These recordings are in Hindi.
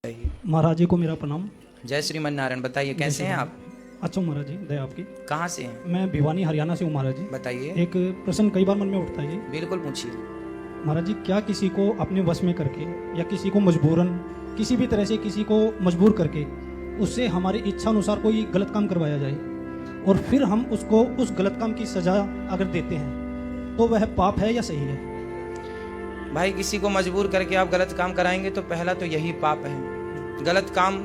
बताइए। महाराज जी को मेरा प्रणाम। जय श्रीमन नारायण। बताइए कैसे हैं आप? अच्छा महाराज जी, दया आपकी। कहाँ से हैं? मैं भिवानी हरियाणा से हूँ महाराज जी। बताइए। एक प्रश्न कई बार मन में उठता है जी। बिल्कुल पूछिए। महाराज जी, क्या किसी को अपने वश में करके या किसी को मजबूरन किसी भी तरह से किसी को मजबूर करके उससे हमारी इच्छा अनुसार कोई गलत काम करवाया जाए और फिर हम उसको उस गलत काम की सजा अगर देते हैं तो वह पाप है या सही है? भाई, किसी को मजबूर करके आप गलत काम कराएंगे तो पहला तो यही पाप है। गलत काम,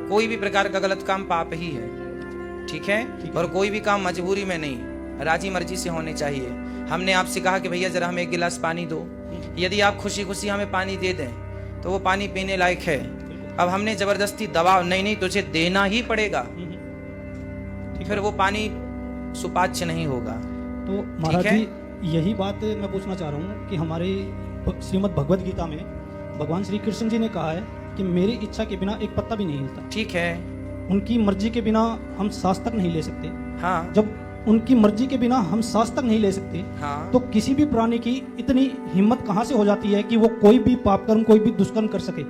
कोई भी प्रकार का गलत काम पाप ही है। ठीक है? और कोई भी काम मजबूरी में नहीं, राजी मर्जी से होने चाहिए। हमने आपसे कहा कि भैया जरा हमें एक गिलास पानी दो, यदि आप खुशी खुशी हमें पानी दे दें तो वो पानी पीने लायक है। अब हमने जबरदस्ती दबाव, नहीं तुझे देना ही पड़ेगा, फिर वो पानी सुपाच्य नहीं होगा। तो महाराज जी, यही बात मैं पूछना चाह रहा हूँ कि हमारे श्रीमद् भगवद गीता में भगवान श्री कृष्ण जी ने कहा है कि मेरी इच्छा के बिना एक पत्ता भी नहीं हिलता। ठीक है। उनकी मर्जी के बिना हम सांस तक नहीं ले सकते। हाँ। जब उनकी मर्जी के बिना हम सांस तक नहीं ले सकते, हाँ। तो किसी भी प्राणी की इतनी हिम्मत कहाँ से हो जाती है कि वो कोई भी पाप कर्म, कोई भी दुष्कर्म कर सके?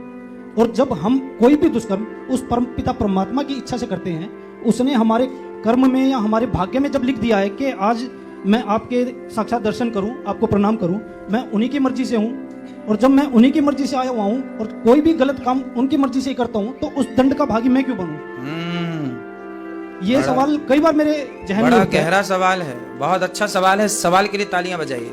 और जब हम कोई भी दुष्कर्म उस परम पिता परमात्मा की इच्छा से करते हैं, उसने हमारे कर्म में या हमारे भाग्य में जब लिख दिया है कि आज मैं आपके साक्षात दर्शन करूं, आपको प्रणाम करूं, मैं उन्हीं की मर्जी से हूं, और जब मैं उन्हीं की मर्जी से आया हुआ हूं और कोई भी गलत काम उनकी मर्जी से ही करता हूं, तो उस दंड का भागी मैं क्यों बनूं? ये सवाल कई बार मेरे जहन में बड़ा गहरा सवाल है, बहुत अच्छा सवाल है। सवाल के लिए तालियां बजाइए।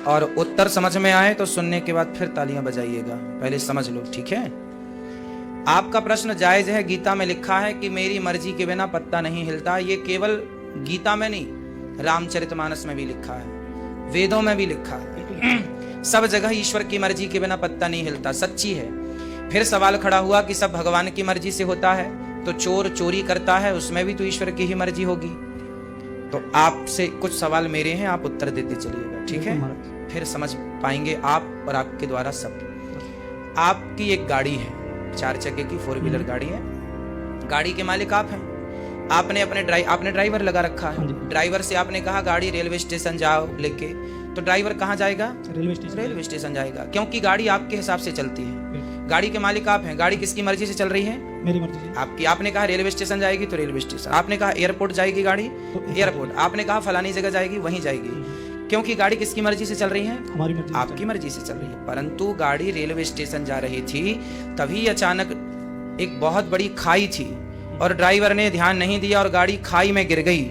और उत्तर समझ में आए तो सुनने के बाद फिर तालियां बजाइएगा, पहले समझ लो। ठीक है? आपका प्रश्न जायज है। गीता में लिखा है कि मेरी मर्जी के बिना पत्ता नहीं हिलता। ये केवल गीता में नहीं, रामचरितमानस में भी लिखा है, वेदों में भी लिखा है। सब जगह ईश्वर की मर्जी के बिना पत्ता नहीं हिलता, सच्ची है। फिर सवाल खड़ा हुआ कि सब भगवान की मर्जी से होता है, तो चोर चोरी करता है, उसमें भी तो ईश्वर की ही मर्जी होगी। तो आपसे कुछ सवाल मेरे हैं, आप उत्तर देते चलिएगा। ठीक है? फिर समझ पाएंगे आप और आपके द्वारा सब। आपकी एक गाड़ी है, 4 चक्के की 4 व्हीलर गाड़ी है। गाड़ी के मालिक आप हैं। आपने ड्राइवर लगा रखा है। ड्राइवर से आपने कहा गाड़ी रेलवे स्टेशन जाओ लेके, तो ड्राइवर कहाँ जाएगा? रेलवे स्टेशन जाएगा, क्योंकि गाड़ी आपके हिसाब से चलती है। गाड़ी के मालिक आप हैं। गाड़ी किसकी मर्जी से चल रही है? मेरी मर्जी से। आपकी। आपने कहा रेलवे स्टेशन जाएगी तो रेलवे स्टेशन, आपने कहा एयरपोर्ट जाएगी गाड़ी तो एयरपोर्ट, आपने कहा फलानी जगह जाएगी वहीं जाएगी, क्योंकि गाड़ी किसकी मर्जी से चल रही है? हमारी मर्जी। आपकी मर्जी से चल रही है। परंतु गाड़ी रेलवे स्टेशन जा रही थी, तभी अचानक एक बहुत बड़ी खाई थी और ड्राइवर ने ध्यान नहीं दिया और गाड़ी खाई में गिर गई।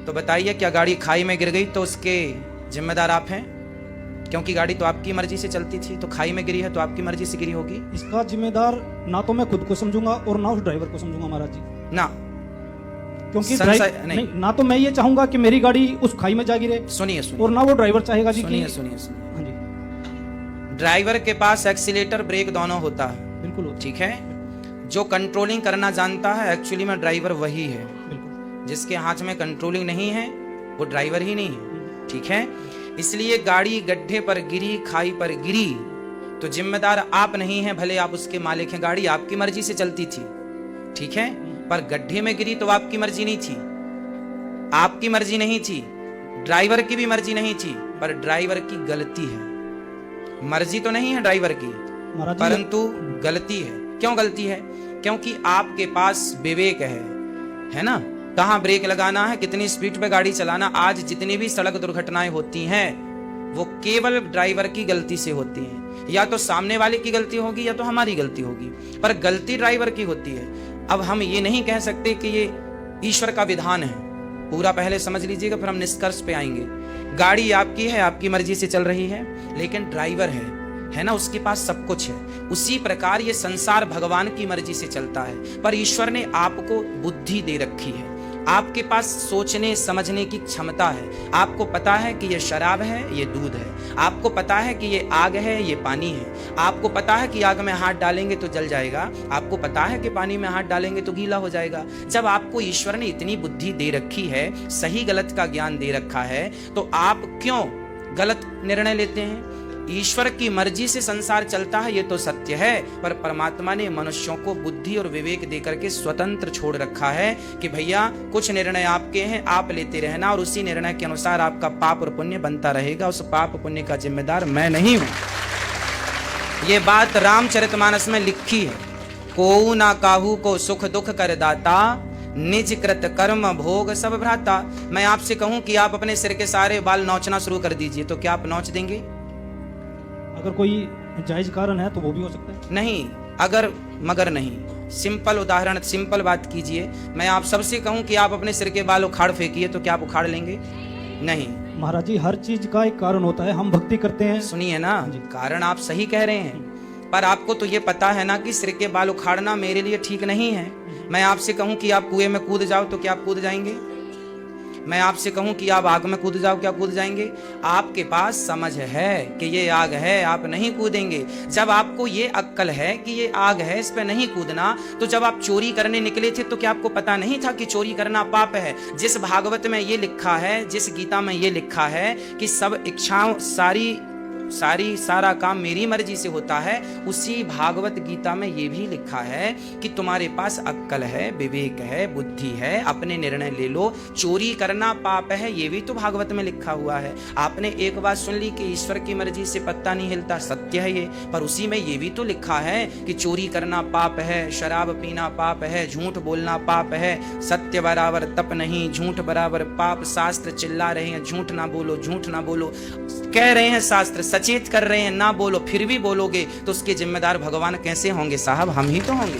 तो बताइए, क्या गाड़ी खाई में गिर गई तो उसके जिम्मेदार आप हैं? क्योंकि गाड़ी तो आपकी मर्जी से चलती थी, तो खाई में गिरी है तो आपकी मर्जी से गिरी होगी। इसका जिम्मेदार ना तो मैं खुद को समझूंगा और ना उस ड्राइवर को समझूंगा महाराज जी। ना, क्योंकि नहीं, ना तो मैं ये चाहूंगा कि मेरी गाड़ी उस खाई में जा गिरे, सुनिए और ना वो ड्राइवर चाहेगा जी। सुनिए। हाँ जी। ड्राइवर के पास एक्सीलेटर ब्रेक दोनों होता है। बिल्कुल। ठीक है? जो कंट्रोलिंग करना जानता है एक्चुअली में ड्राइवर वही है। बिल्कुल। जिसके हाथ में कंट्रोलिंग नहीं है वो ड्राइवर ही नहीं है। ठीक है? इसलिए गाड़ी गड्ढे पर गिरी, खाई पर गिरी, तो जिम्मेदार आप नहीं हैं, भले आप उसके मालिक हैं। गाड़ी आपकी मर्जी से चलती थी, ठीक है, पर गड्ढे में गिरी तो आपकी मर्जी नहीं थी, आपकी मर्जी नहीं थी, ड्राइवर की भी मर्जी नहीं थी, पर ड्राइवर की गलती है। मर्जी तो नहीं है ड्राइवर की, परंतु गलती है। क्यों गलती है? क्योंकि आपके पास विवेक है ना? कहाँ ब्रेक लगाना है, कितनी स्पीड पे गाड़ी चलाना। आज जितनी भी सड़क दुर्घटनाएं होती हैं वो केवल ड्राइवर की गलती से होती हैं। या तो सामने वाले की गलती होगी या तो हमारी गलती होगी, पर गलती ड्राइवर की होती है। अब हम ये नहीं कह सकते कि ये ईश्वर का विधान है। पूरा पहले समझ लीजिएगा, फिर हम निष्कर्ष पे आएंगे। गाड़ी आपकी है, आपकी मर्जी से चल रही है, लेकिन ड्राइवर है ना, उसके पास सब कुछ है। उसी प्रकार ये संसार भगवान की मर्जी से चलता है, पर ईश्वर ने आपको बुद्धि दे रखी है। आपके पास सोचने समझने की क्षमता है। आपको पता है कि ये शराब है, ये दूध है। आपको पता है कि ये आग है, ये पानी है। आपको पता है कि आग में हाथ डालेंगे तो जल जाएगा। आपको पता है कि पानी में हाथ डालेंगे तो गीला हो जाएगा। जब आपको ईश्वर ने इतनी बुद्धि दे रखी है, सही गलत का ज्ञान दे रखा है, तो आप क्यों गलत निर्णय लेते हैं? ईश्वर की मर्जी से संसार चलता है, ये तो सत्य है, पर परमात्मा ने मनुष्यों को बुद्धि और विवेक देकर के स्वतंत्र छोड़ रखा है कि भैया कुछ निर्णय आपके हैं, आप लेते रहना, और उसी निर्णय के अनुसार आपका पाप और पुण्य बनता रहेगा। उस पाप पुण्य का जिम्मेदार मैं नहीं हूं। ये बात रामचरितमानस में लिखी है। कोऊ ना काहू को सुख दुख कर दाता, निज कृत कर्म भोग सब भ्राता। मैं आपसे कहूं कि आप अपने सिर के सारे बाल नोचना शुरू कर दीजिए, तो क्या आप नोच देंगे? अगर कोई जायज कारण है तो वो भी हो सकता है। नहीं, अगर मगर नहीं। सिंपल उदाहरण, सिंपल बात कीजिए। मैं आप सबसे कहूं कि आप अपने सिर के बाल उखाड़ फेंकिए, तो क्या आप उखाड़ लेंगे? नहीं। महाराज जी, हर चीज का एक कारण होता है। हम भक्ति करते हैं। सुनिए ना, कारण आप सही कह रहे हैं, पर आपको तो ये पता है ना कि सिर के बाल उखाड़ना मेरे लिए ठीक नहीं है। मैं आपसे कहूं कि आप कुएं में कूद जाओ, तो क्या आप कूद जाएंगे? मैं आपसे कहूं कि आप आग में कूद जाओ, क्या कूद जाएंगे? आपके पास समझ है कि ये आग है, आप नहीं कूदेंगे। जब आपको ये अक्ल है कि ये आग है, इस पे नहीं कूदना, तो जब आप चोरी करने निकले थे तो क्या आपको पता नहीं था कि चोरी करना पाप है? जिस भागवत में ये लिखा है, जिस गीता में ये लिखा है कि सब इच्छाओं सारा काम मेरी मर्जी से होता है, उसी भागवत गीता में ये भी लिखा है कि तुम्हारे पास अक्ल है, विवेक है, बुद्धि है, अपने निर्णय ले लो। चोरी करना पाप है, ये भी तो भागवत में लिखा हुआ है। आपने एक बात सुन ली कि ईश्वर की मर्जी से पत्ता नहीं हिलता, सत्य है ये, पर उसी में ये भी तो लिखा है कि चोरी करना पाप है, शराब पीना पाप है, झूठ बोलना पाप है, सत्य बराबर तप नहीं, झूठ बराबर पाप। शास्त्र चिल्ला रहे हैं झूठ ना बोलो, झूठ ना बोलो, कह रहे हैं शास्त्र, सचेत कर रहे हैं ना बोलो, फिर भी बोलोगे तो उसके जिम्मेदार भगवान कैसे होंगे साहब? हम ही तो होंगे।